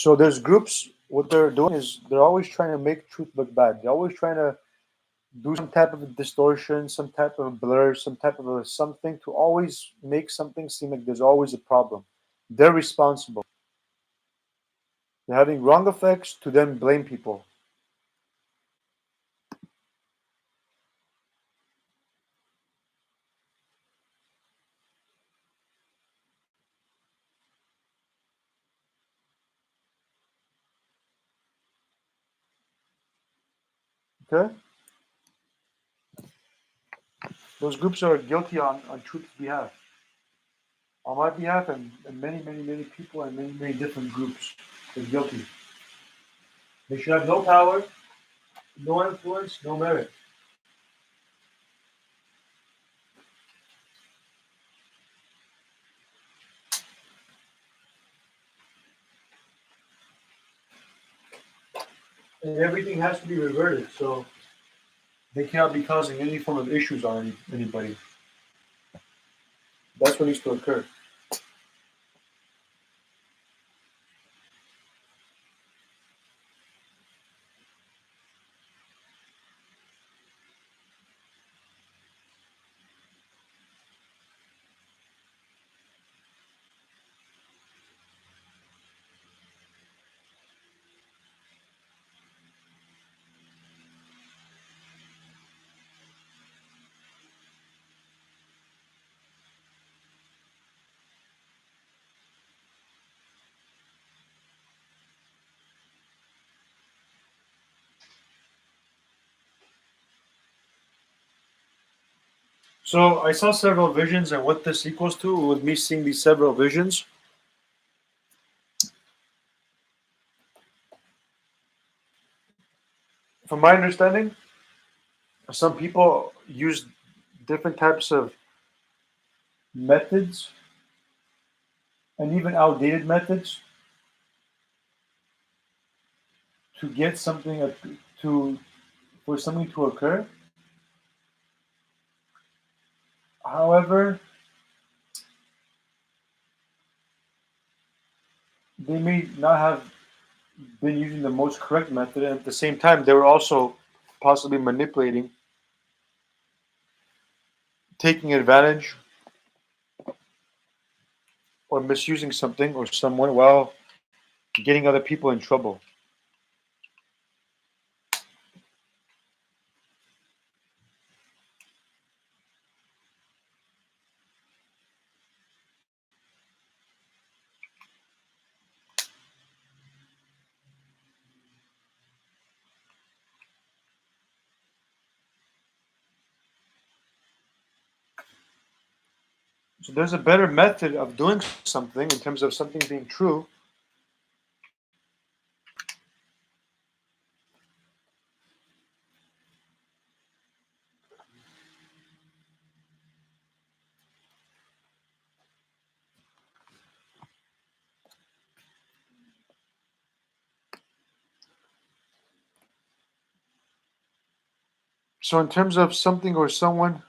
So there's groups. What they're doing is they're always trying to make truth look bad. They're always trying to do some type of a distortion, some type of a blur, some type of a something to always make something seem like there's always a problem. They're responsible. They're having wrong effects to then blame people. Okay? Those groups are guilty on truth's behalf. On my behalf and many, many, many people and many, many different groups. They're guilty. They should have no power, no influence, no merit. And everything has to be reverted, so they cannot be causing any form of issues on anybody. That's what needs to occur. So I saw several visions, and what this equals to, with me seeing these several visions, from my understanding, some people use different types of methods and even outdated methods to get something to for something to occur. However, they may not have been using the most correct method, and at the same time, they were also possibly manipulating, taking advantage, or misusing something or someone while getting other people in trouble. So there's a better method of doing something in terms of something being true. So in terms of something or someone,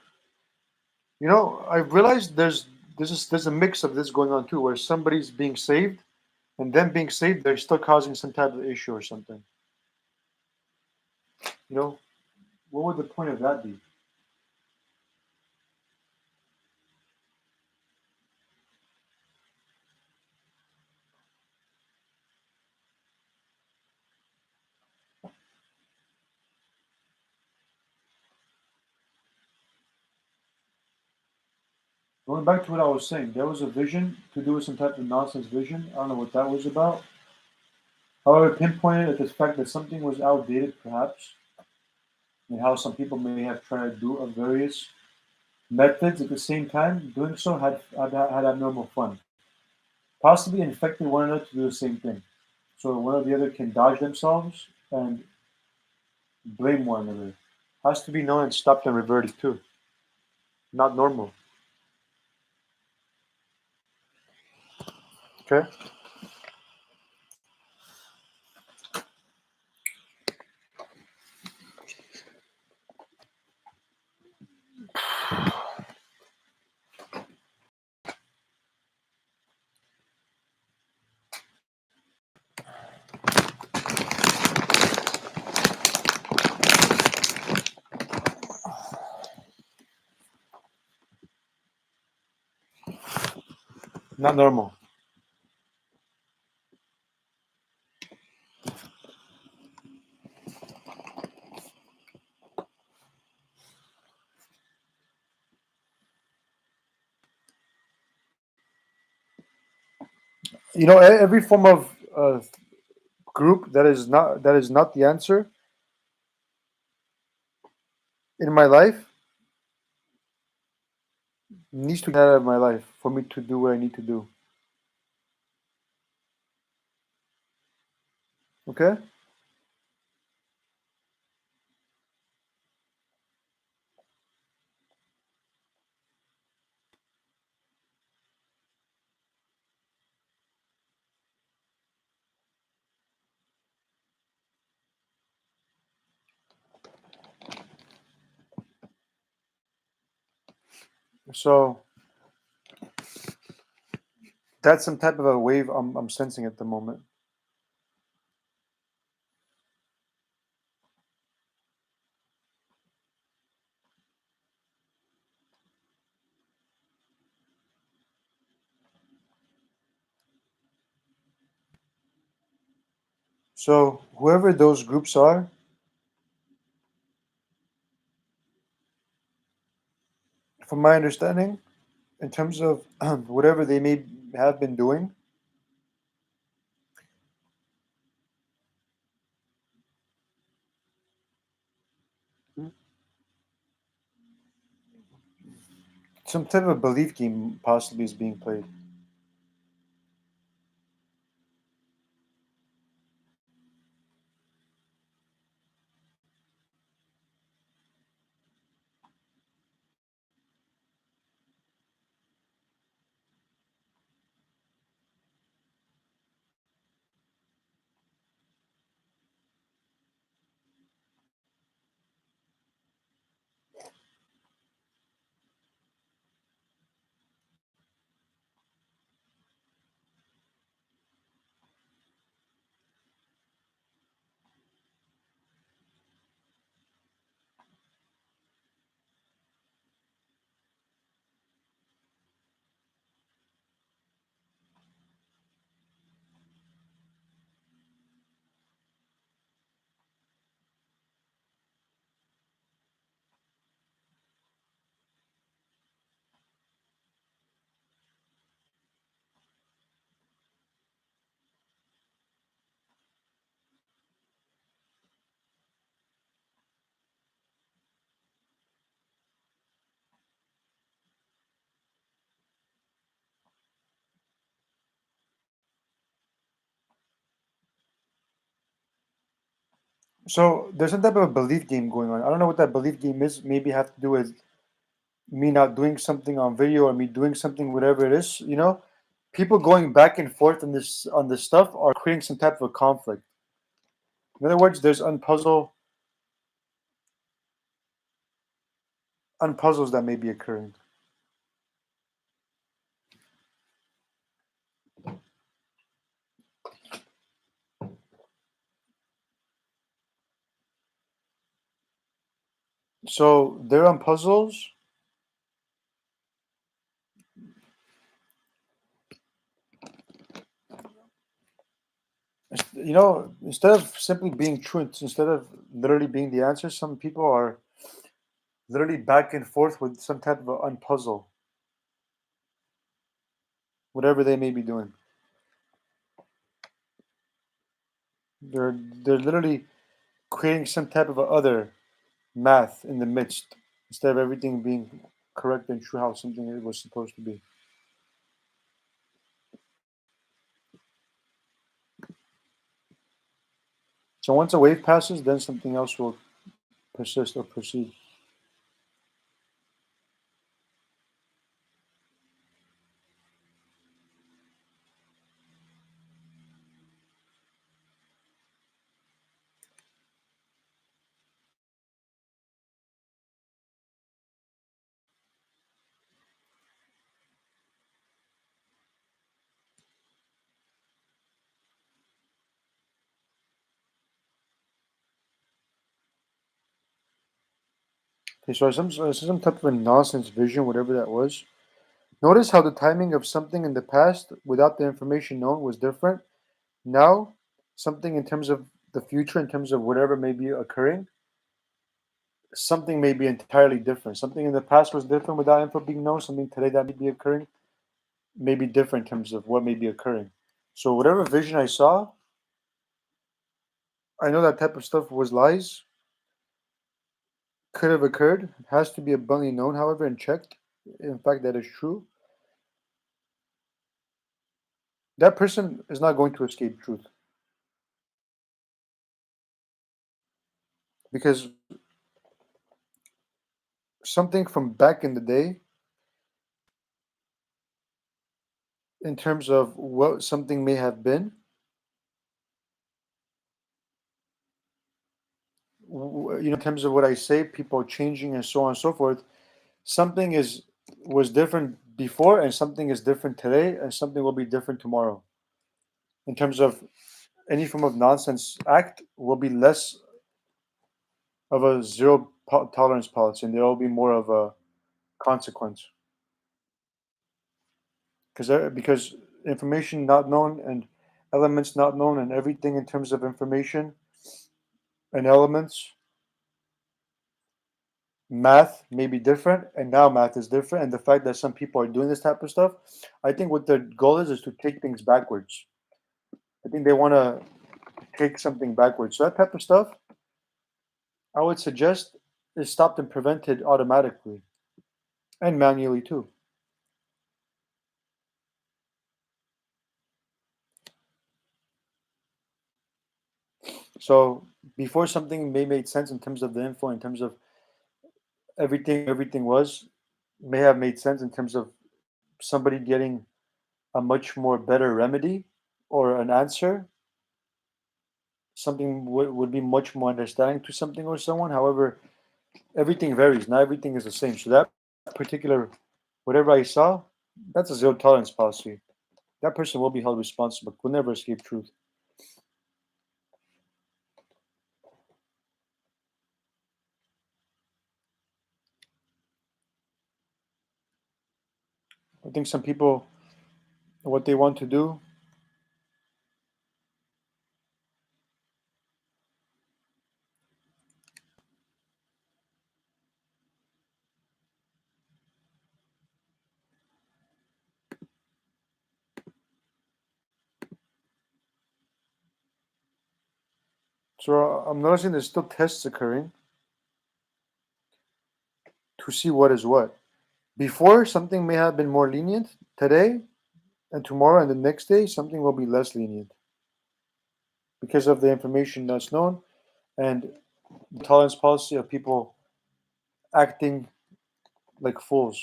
I've realized there's a mix of this going on too, where somebody's being saved, and them being saved, they're still causing some type of issue or something. You know, what would the point of that be? Going back to what I was saying, there was a vision to do with some type of nonsense vision. I don't know what that was about. However, pinpointed at the fact that something was outdated, perhaps, and how some people may have tried to do various methods at the same time. Doing so had abnormal fun, possibly infecting one another to do the same thing. So one or the other can dodge themselves and blame one another. Has to be known and stopped and reverted too. Not normal. Okay. Not normal. You know, every form of group that is not the answer in my life needs to get out of my life for me to do what I need to do. Okay? So that's some type of a wave I'm sensing at the moment. So whoever those groups are, from my understanding, in terms of whatever they may have been doing, some type of belief game possibly is being played. So there's some type of a belief game going on. I don't know what that belief game is. Maybe have to do with me not doing something on video or me doing something, whatever it is. You know, people going back and forth on this stuff are creating some type of a conflict. In other words, there's unpuzzles that may be occurring. So they're on puzzles. You know, instead of simply being truth, instead of literally being the answer, some people are literally back and forth with some type of a unpuzzle, whatever they may be doing. They're literally creating some type of a other math in the midst instead of everything being correct and true how something it was supposed to be. So once a wave passes, then something else will persist or proceed. Okay, so some type of a nonsense vision, whatever that was. Notice how the timing of something in the past without the information known was different. Now, something in terms of the future, in terms of whatever may be occurring, something may be entirely different. Something in the past was different without info being known. Something today that may be occurring may be different in terms of what may be occurring. So whatever vision I saw, I know that type of stuff was lies, could have occurred, has to be abundantly known, however, and checked. In fact, that is true. That person is not going to escape truth because something from back in the day, in terms of what something may have been, in terms of what I say, people changing and so on and so forth. Something is was different before, and something is different today, and something will be different tomorrow. In terms of any form of nonsense act, will be less of a tolerance policy, and there will be more of a consequence. Because information not known and elements not known and everything in terms of information and elements, math may be different, and now math is different. And the fact that some people are doing this type of stuff, I think what their goal is to take things backwards. I think they want to take something backwards. So that type of stuff, I would suggest, is stopped and prevented automatically and manually too. So before something may made sense in terms of the info, in terms of everything was may have made sense in terms of somebody getting a much more better remedy or an answer. Something would be much more understanding to something or someone. However, everything varies. Not everything is the same. So that particular whatever I saw, that's a zero tolerance policy. That person will be held responsible. Will never escape truth. I think some people, what they want to do. So I'm noticing there's still tests occurring to see what is what. Before, something may have been more lenient. Today and tomorrow and the next day, something will be less lenient because of the information that's known and the tolerance policy of people acting like fools.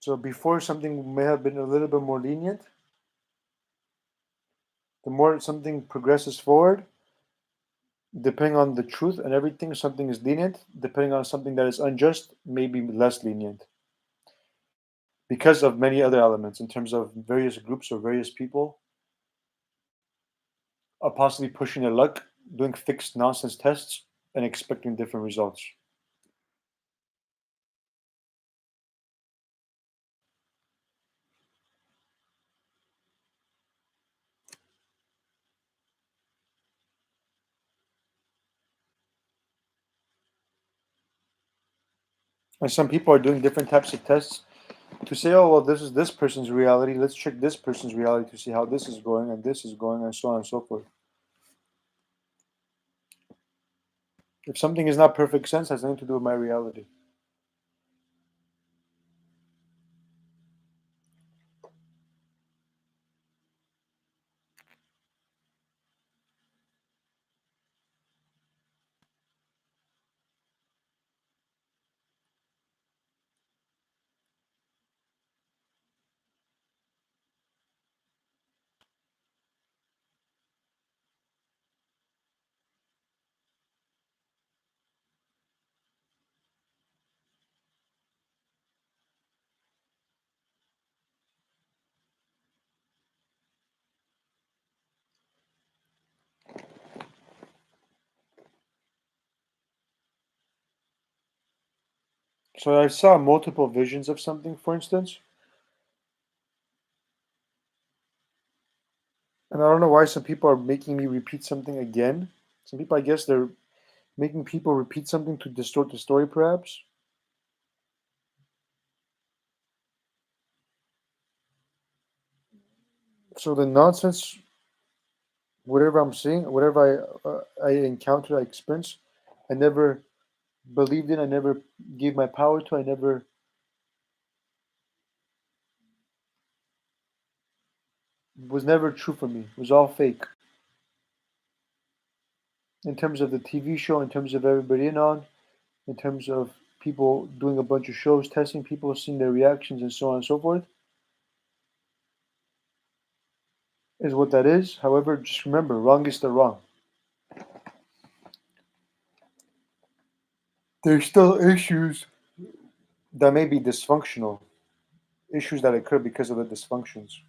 So before, something may have been a little bit more lenient. The more something progresses forward, depending on the truth and everything, something is lenient. Depending on something that is unjust, maybe less lenient because of many other elements in terms of various groups or various people are possibly pushing their luck, doing fixed nonsense tests, and expecting different results. And some people are doing different types of tests to say, oh, well, this is this person's reality. Let's check this person's reality to see how this is going, and this is going, and so on and so forth. If something is not perfect sense, it has nothing to do with my reality. So I saw multiple visions of something, for instance, and I don't know why some people are making me repeat something again. Some people, I guess, they're making people repeat something to distort the story, perhaps. So the nonsense, whatever I'm seeing, whatever I encounter, I experience, I never believed in. I never gave my power to. I never was never true for me. It was all fake. In terms of the TV show, in terms of everybody in on, in terms of people doing a bunch of shows, testing people, seeing their reactions, and so on and so forth, is what that is. However, just remember, wrong is still wrong. There's still issues that may be dysfunctional, issues that occur because of the dysfunctions.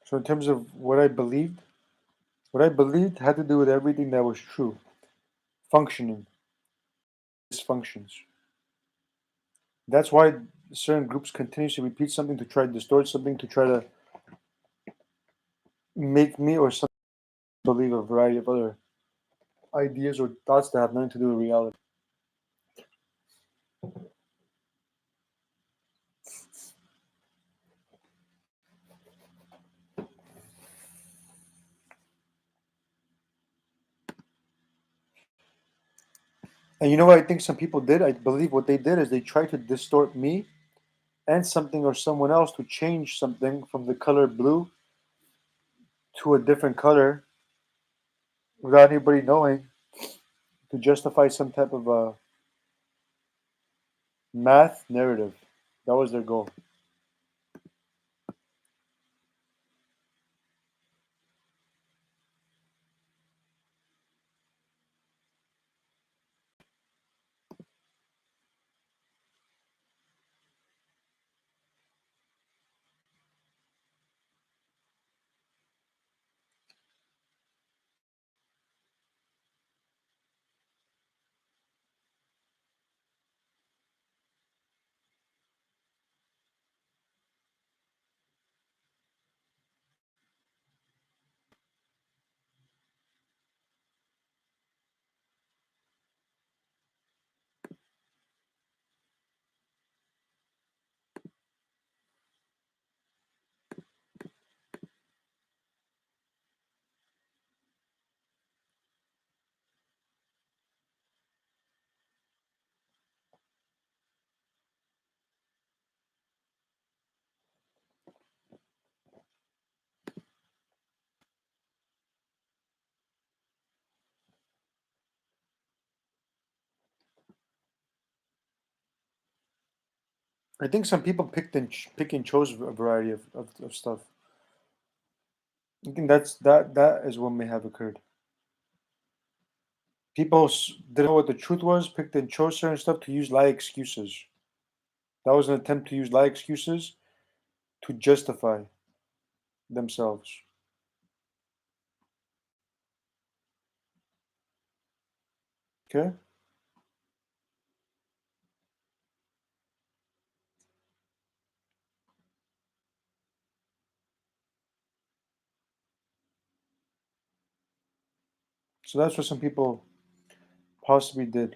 So, in terms of what I believed had to do with everything that was true, functioning, dysfunctions. That's why certain groups continuously repeat something to try to distort something, to try to make me or some believe a variety of other ideas or thoughts that have nothing to do with reality. And you know what I think some people did? I believe what they did is they tried to distort me and something or someone else to change something from the color blue to a different color without anybody knowing to justify some type of a math narrative. That was their goal. I think some people pick and chose a variety of stuff. I think that is what may have occurred. People didn't know what the truth was, picked and chose certain stuff to use lie excuses. That was an attempt to use lie excuses to justify themselves. Okay? So that's what some people possibly did.